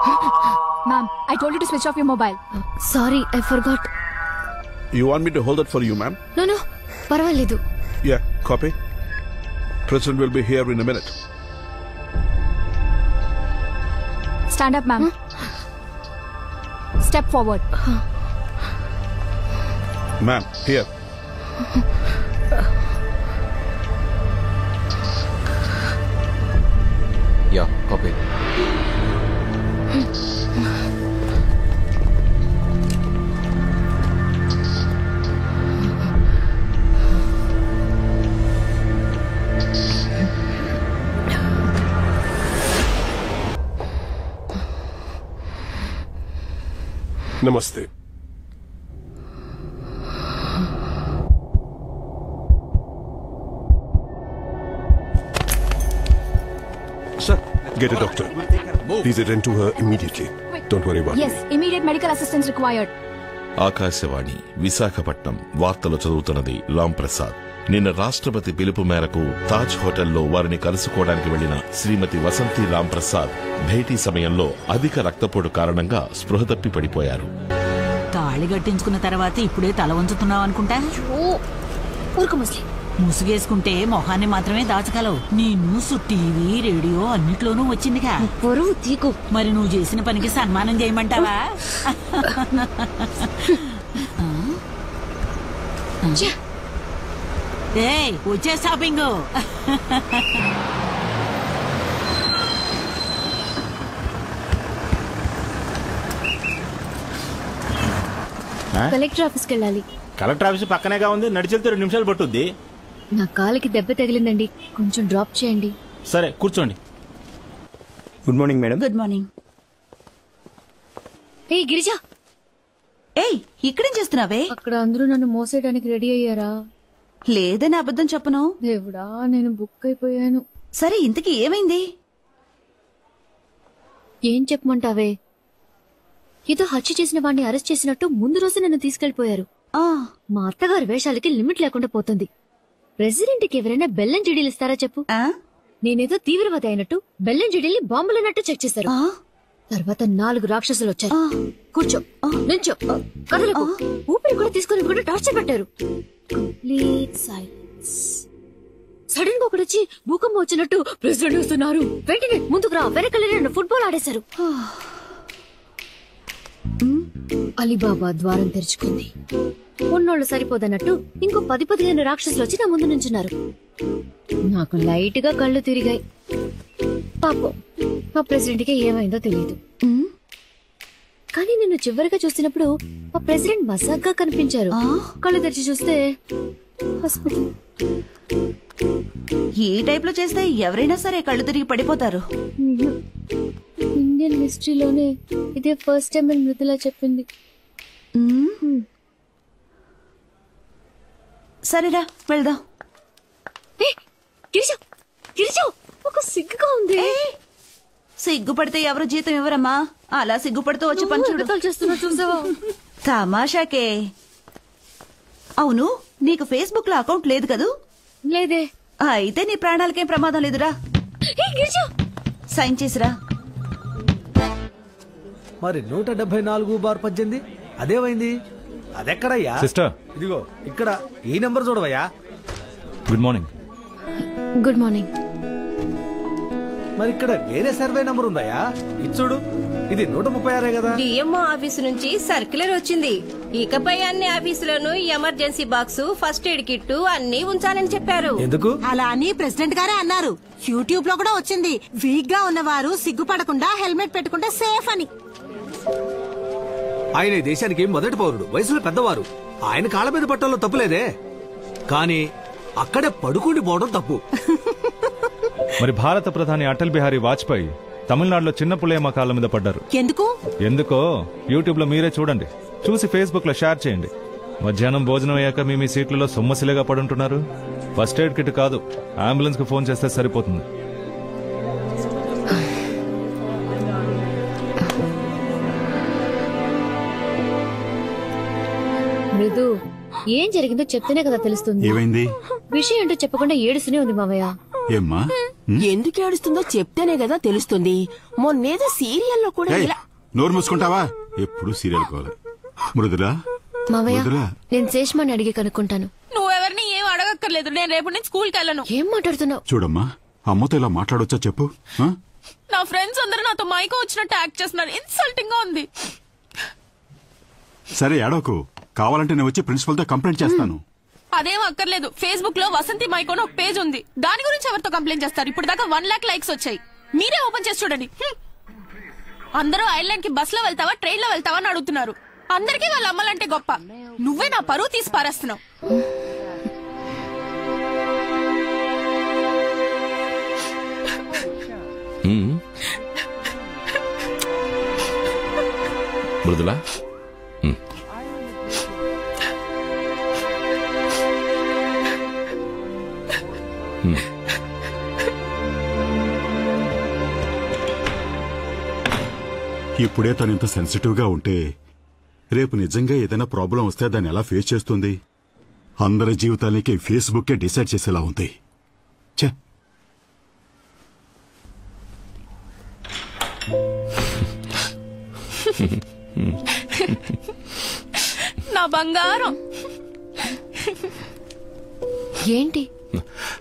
Ma'am, I told you to switch off your mobile. Sorry, I forgot. You want me to hold that for you, ma'am? No, parvaledu. Yeah, copy. President will be here in a minute. Stand up, ma'am. Step forward. Ma'am, here. Yeah, copy. नमस्ते। Sir, Get a doctor. Please attend to her immediately. Don't worry about Yes, me. immediate medical assistance required. Akashvani Visakhapatnam వార్తలు చదువుతున్నది రామ్ ప్రసాద్. నిన్న రాష్ట్రపతి పిలుపు మేరకు తాజ్ హోటల్లో వారిని కలుసుకోవడానికి వెళ్లిన శ్రీమతి వసంతి రామ్ ప్రసాద్ భేటీ సమయంలో అధిక రక్తపోటు కారణంగా స్పృహ తప్పి పడిపోయారు. తాళి కట్టించుకున్న తర్వాత ఇప్పుడే తల వంచుతున్నావు అనుకుంటా. ముసుగేసుకుంటే మొహాన్ని మాత్రమే దాచగలవు. నీ న్యూస్ టీవీ రేడియో అన్నిట్లోనూ వచ్చిందిగా. మరి నువ్వు చేసిన పనికి సన్మానం చేయమంటావా? వచ్చే షాపింగ్. కలెక్టర్ ఆఫీస్కి వెళ్ళాలి. కలెక్టర్ ఆఫీస్ పక్కనేగా ఉంది, నడిచెళ్తే 2 నిమిషాలు పట్టుద్ది. నా కాలికి దెబ్బ తగిలిందండి, కొంచెం డ్రాప్ చేయండి. సరే కూర్చోండి. Good morning madam. Good morning. ఏయ్ గిరిజా, ఏయ్ ఇక్కడేం చేస్తున్నావే? అక్కడ అందరూ నన్ను మోసేయడానికి రెడీ అయ్యారా? లేదని అబద్ధం చెప్పను. దేవుడా, నేను బుక్ అయిపోయాను. సరే ఇంతకీ ఏమైంది? ఏం చెప్పమంటావే? ఏదో హత్య చేసిన వాడిని అరెస్ట్ చేసినట్టు ముందు రోజు నన్ను తీసుకెళ్లిపోయారు. మా అత్తగారి వేషాలకి లిమిట్ లేకుండా పోతుంది. ప్రెసిడెంట్ కి ఎవరైనా బెల్లం చెడీలు ఇస్తారా చెప్పు? నేనేదో తీవ్రవాది అయినట్టు బెల్లం చెడీల్ని బాంబులన్నట్టు చెక్ చేశారు. తర్వాత 4 రాక్షసులు వచ్చారు. కూర్చో, నిల్చో, కదలకు, ఊపిరి కూడా తీసుకుని కూడా టార్చర్ పెట్టారు. Complete silence. సడన్ గా ఒకడొచ్చి భూకంపం వచ్చినట్టు ప్రెసిడెంట్ వస్తున్నారు, వెంటనే ముందుకు రా, వెనకలేని ఫుట్బాల్ ఆడేశారు. అలీబాబా ద్వారం తెరుచుకుంది. ఉన్నోళ్ళు సరిపోదన్నట్టు ఇంకో 10-15 రాక్షసులు వచ్చి నా ముందు నుంచున్నారు. నాకు లైట్ గా కళ్ళు తిరిగాయి. పాపం మా ప్రెసిడెంట్ కి ఏమైందో తెలియదు. కానీ నిన్ను చివరిగా చూసినప్పుడు మా ప్రెసిడెంట్ మసాగ్గా కనిపించారు. కళ్ళు తెరిచి చూస్తే హాస్పిటల్. ఈ టైప్ లో చేస్తే ఎవరైనా సరే కళ్ళు తిరిగి పడిపోతారు. ఇండియన్ హిస్టరీలోనే ఇదే ఫస్ట్ టైం అని మృదులా చెప్పింది. సరేరా వెళ్దాం. ఒక సిగ్గుగా ఉంది. సిగ్గుపడితే ఎవరు జీతం ఇవ్వరమ్మా. అలా సిగ్గుపడుతూ వచ్చి పని చేస్తున్నా చూసావా? తమాషాకే. అవును, నీకు ఫేస్బుక్ లో అకౌంట్ లేదు కదూ? లేదే. అయితే నీ ప్రాణాలకేం ప్రమాదం లేదురా. సైన్ చేసిరా. మరి 174/18 అదేమైంది? అదెక్కడయ్యా? సిస్టర్, ఇదిగో ఇక్కడ ఈ నెంబర్ చూడవయ్యా. Good morning. Good morning. మరి ఇక్కడ వేరే సర్వే నంబర్ ఉందయ్యా. ఇది చూడు, ఇది 136 కదా. డిఎంఓ ఆఫీసు నుంచి సర్క్యులర్ వచ్చింది. ఇకపై అన్ని ఆఫీసులను emergency box, first aid kit అన్ని ఉంచాలని చెప్పారు. ఎందుకు అలా అని ప్రెసిడెంట్ గారే అన్నారు. యూట్యూబ్ లో కూడా వచ్చింది. వీక్ గా ఉన్నవారు సిగ్గుపడకుండా హెల్మెట్ పెట్టుకుంటే సేఫ్ అని. ఆయన ఈ దేశానికి మొదటి పౌరుడు, వయసులో పెద్దవారు. ఆయన కాళ్ళ మీద పట్టడంలో తప్పులేదే, కానీ అక్కడే పడుకుండి పోవడం తప్పు. మరి భారత ప్రధాని అటల్ బిహారీ వాజ్పేయి తమిళనాడులో చిన్న పుల్లయ్య కాళ్ళ మీద పడ్డారు. ఎందుకో యూట్యూబ్ లో మీరే చూడండి. చూసి ఫేస్బుక్ లో షేర్ చేయండి. మధ్యాహ్నం భోజనం అయ్యాక మీ సీట్లలో సొమ్మసిలేగా పడుంటున్నారు. ఫస్ట్ ఎయిడ్ కిట్ కాదు, అంబులెన్స్ కు ఫోన్ చేస్తే సరిపోతుంది. మృదు, ఏం జరిగిందో చెప్తేనే కదా తెలుస్తుంది. ఏమైంది? విషయం ఏంటో చెప్పకుండా ఏడుస్తూనే ఉంది మావయ్య. ఏమ్మా? ఎందుకు ఏడుస్తుందో చెప్తేనే కదా తెలుస్తుంది. మొన్నేదో సీరియల్లో కూడా ఇలా నోరు మూసుకుంటావా? ఎప్పుడు సీరియల్ కావాలి. మృదులా మావయ్య, నేను శేష్మాని అడిగి కనుక్కుంటాను. నువ్వెవరిని ఏం అడగక్కర్లేదు. నేను రేపు నుంచి స్కూల్కి వెళ్ళను. ఏం మాట్లాడుతున్నావు? చూడమ్మా, అమ్మతో ఇలా మాట్లాడొచ్చా చెప్పు. నా ఫ్రెండ్స్ అందరూ నాతో మైకో వచ్చినట్టు యాక్ట్ చేస్తున్నారు. ఇన్సల్టింగ్ గా ఉంది. సరే ఏడోకు, కావాలంటే నేను వచ్చి ప్రిన్సిపల్ తో కంప్లైంట్ చేస్తాను. అదేం అక్కర్లేదు. ఫేస్బుక్ లో వసంతి మైకోన్ ఒక పేజ్ ఉంది. దాని గురించి ఎవరితో కంప్లైంట్ చేస్తారు? ఇప్పుడు దాకా 1 lakh లైక్స్ వచ్చాయి. మీరే ఓపెన్ చేసి చూడండి. అందరూ ఐర్లాండ్ కి బస్ లో వెళ్తావా ట్రైన్ లో వెళ్తావా అని అడుగుతున్నారు. అందరికీ వాళ్ళ అమ్మలంటే గొప్ప. నువ్వే నా పరువు తీసి పారేస్తున్నావు. మృదులా, ఇప్పుడే తను ఇంత సెన్సిటివ్ గా ఉంటే రేపు నిజంగా ఏదైనా ప్రాబ్లం వస్తే దాన్ని ఎలా ఫేస్ చేస్తుంది? అందరి జీవితానికి ఫేస్బుక్కే డిసైడ్ చేసేలా ఉంది. ఛే, నా బంగారం. ఏంటి?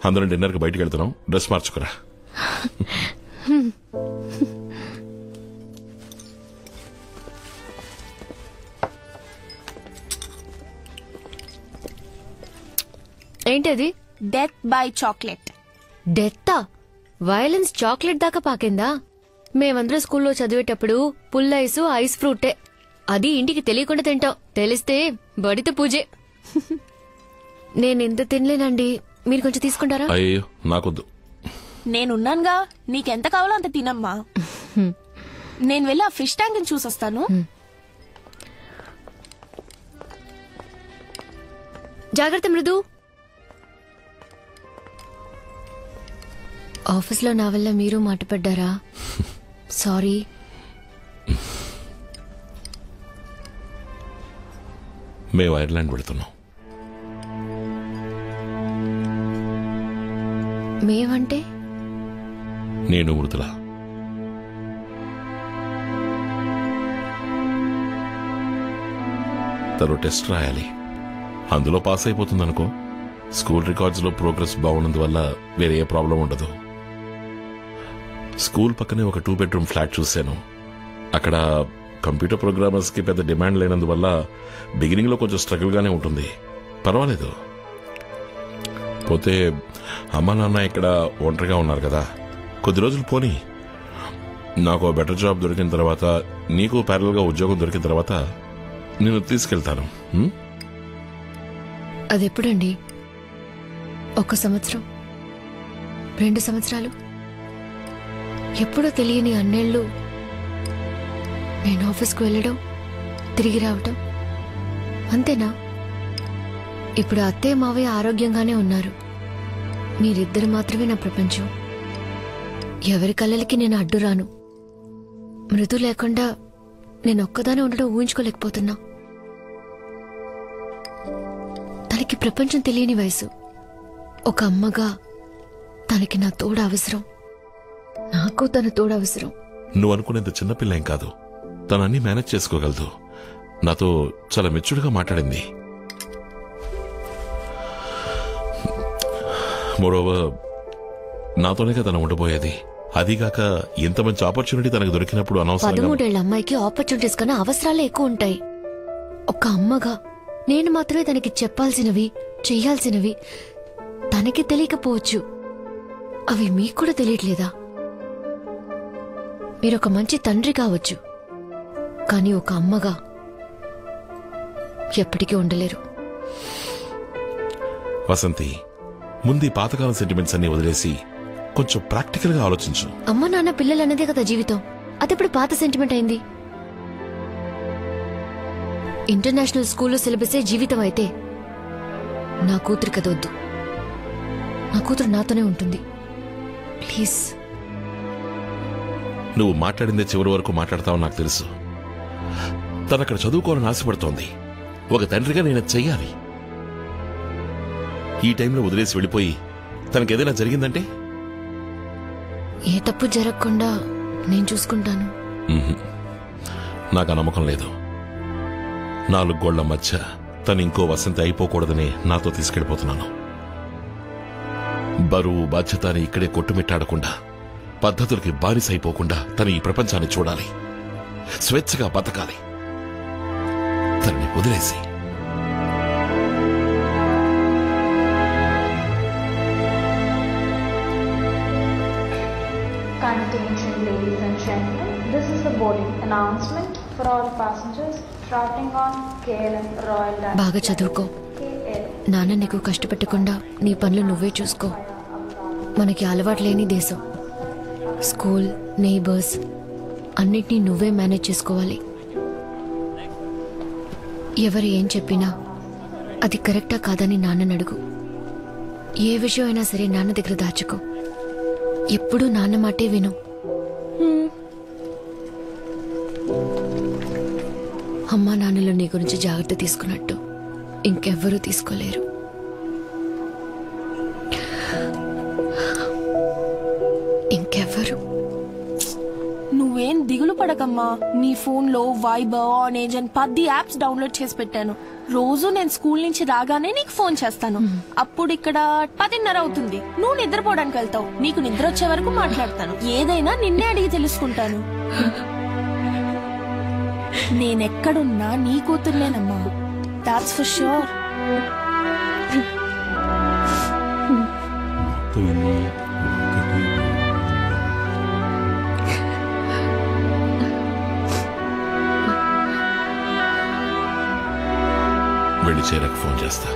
అందరం డిన్నర్ కి బయటకు వెళ్తున్నాం. డ్రెస్ మార్చుకురా. ఏంటది? Death by chocolate. డెత్తా? వైలెన్స్ చాక్లెట్ దాకా పాకిందా? మేమందరం స్కూల్లో చదివేటప్పుడు పుల్ల ఐస్ ఫ్రూటే. అది ఇంటికి తెలియకుండా తింటాం. తెలిస్తే బడిత పూజే. నేనెంత తినలేనండి. మీరు కొంచెం తీసుకుంటారా? అయ్యో నాకొద్దు. నేనున్నానుగా. నీకెంత కావాలో అంత తినమ్మా. నేను వెళ్ళి ఆ ఫిష్ ట్యాంక్ చూసొస్తాను. జాగ్రత్త మృదు. ఆఫీస్లో నా వల్ల మీరు మాటపడ్డారా? సారీ. మేము ఐర్లాండ్ వెళుతున్నాం. మేమంటే? నేను మృదుల. తను టెస్ట్ రాయాలి. అందులో పాస్ అయిపోతుందనుకో. స్కూల్ రికార్డ్స్ లో ప్రోగ్రెస్ బాగున్నందువల్ల వేరే ఏ ప్రాబ్లం ఉండదు. స్కూల్ పక్కనే ఒక 2 bedroom ఫ్లాట్ చూశాను. అక్కడ కంప్యూటర్ ప్రోగ్రామర్స్ కి పెద్ద డిమాండ్ లేనందువల్ల బిగినింగ్ లో కొంచెం స్ట్రగుల్ గానే ఉంటుంది. పర్వాలేదు. పోతే అమ్మ నాన్న ఇక్కడ ఒంటరిగా ఉన్నారు కదా, కొద్ది రోజులు పోనీ. నాకు బెటర్ జాబ్ దొరికిన తర్వాత, నీకు ప్యారల్ గా ఉద్యోగం దొరికిన తర్వాత నేను తీసుకెళ్తాను. అదెప్పుడండి? 1 సంవత్సరం, 2 సంవత్సరాలు? ఎప్పుడో తెలియని అన్నేళ్లు నేను ఆఫీస్కు వెళ్ళడం, తిరిగి రావటం, అంతేనా? ఇప్పుడు అత్తయ్య మావయ్య ఆరోగ్యంగానే ఉన్నారు. మీరిద్దరు మాత్రమే నా ప్రపంచం. ఎవరి కళ్ళకి నేను అడ్డురాను. మృదు లేకుండా నేను ఒక్కదానే ఉండడం ఊహించుకోలేకపోతున్నా. తనకి ప్రపంచం తెలియని వయసు. ఒక అమ్మగా తనకి నా తోడు అవసరం. నాకు తన తోడు అవసరం. నువ్వు అనుకునేంత చిన్నపిల్ల ఏం కాదు. తను అన్ని మేనేజ్ చేసుకోగలదు. నాతో చాలా మెచ్యూర్డ్గా మాట్లాడింది. మోరోవర్, నాతోనే తను ఉండబోయేది. అదిగాక ఇంత మంచి ఆపర్చునిటీ తనకు దొరికినప్పుడు అనవసరం. 13 ఏళ్ల అమ్మాయికి ఆపర్చునిటీస్ కన్నా అవసరాలే ఎక్కువ ఉంటాయి. ఒక అమ్మగా నేను మాత్రమే తనకి చెప్పాల్సినవి, చెయ్యాల్సినవి తనకి తెలియకపోవచ్చు. అవి మీకు కూడా తెలియట్లేదా? మీరొక మంచి తండ్రి కావచ్చు, కానీ ఒక అమ్మగా ఎప్పటికీ ఉండలేరు. వసంతి, ముందు పాతకాలం సెంటిమెంట్స్ అన్ని వదిలేసి కొంచెం ప్రాక్టికల్ గా ఆలోచించు. అమ్మ నాన్న పిల్లలు అన్నదే కదా జీవితం. అదెప్పుడు పాత సెంటిమెంట్ అయింది? ఇంటర్నేషనల్ స్కూల్లో సిలబసే జీవితం అయితే నా కూతురికి అదొద్దు. నా కూతురు నాతోనే ఉంటుంది. ప్లీజ్. నువ్వు మాట్లాడిందే చివరి వరకు మాట్లాడతావు నాకు తెలుసు. తనక్కడ చదువుకోవాలని ఆశపడుతోంది. ఒక తండ్రిగా నేను చెయ్యాలి. ఈ టైంలో వదిలేసి వెళ్ళిపోయి తనకేదైనా జరిగిందంటే ఏ తప్పు జరగకుండా నేను చూసుకుంటాను. నాకు ఆ నమ్మకం లేదు. 4 గోళ్ల మధ్య తను ఇంకో వసంతి అయిపోకూడదని నాతో తీసుకెళ్లిపోతున్నాను. బరువు బాధ్యత అని ఇక్కడే కొట్టుమిట్టాడకుండా, పద్ధతులకి బానిస అయిపోకుండా తను ఈ ప్రపంచాన్ని చూడాలి, స్వేచ్ఛగా బతకాలి. తనని వదిలేసి Attention ladies and gentlemen, this is the boarding announcement for all passengers traveling on KLM Royal Dutch. బాగా చదువుకో. నాన్న నీకు కష్టపెట్టకుండా నీ పనులు నువ్వే చూసుకో. మనకి అలవాటు లేని దేశం. స్కూల్, నైబర్స్ అన్నిటినీ నువ్వే మేనేజ్ చేసుకోవాలి. ఎవరు ఏం చెప్పినా అది కరెక్టా కాదని నాన్నని అడుగు. ఏ విషయం అయినా సరే నాన్న దగ్గర దాచుకో. ఎప్పుడూ నాన్న మాటే విను. అమ్మా నాన్నలు నీ గురించి జాగ్రత్త తీసుకున్నట్టు ఇంకెవ్వరూ తీసుకోలేరు. ఇంకెవ్వరు. నువ్వేం దిగులు పడకమ్మా. నీ ఫోన్ లో వైబర్, ఆనేజ్ అని 10 యాప్స్ డౌన్లోడ్ చేసి పెట్టాను. రోజు నేను స్కూల్ నుంచి రాగానే నీకు ఫోన్ చేస్తాను. అప్పుడు ఇక్కడ 10:30 అవుతుంది. నువ్వు నిద్రపోవడానికి వెళ్తావు. నీకు నిద్ర వచ్చే వరకు మాట్లాడతాను. ఏదైనా నిన్నే అడిగి తెలుసుకుంటాను. నేనెక్కడున్నా నీ కూతుర్లేనమ్మా. That's for sure. వెళ్ళి చేరకు ఫోన్ చేస్తా.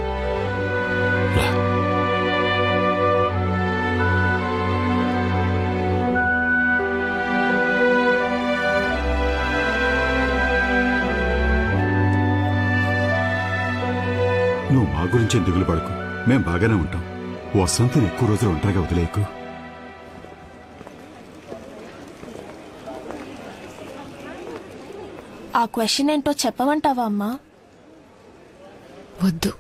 నువ్వు మా గురించి దిగులు పడకు, మేం బాగానే ఉంటాం. వసంతిని ఎక్కువ రోజులు ఒంటరిగా వదిలేయకు. ఆ క్వశ్చన్ ఏంటో చెప్పమంటావా అమ్మా? వద్దు.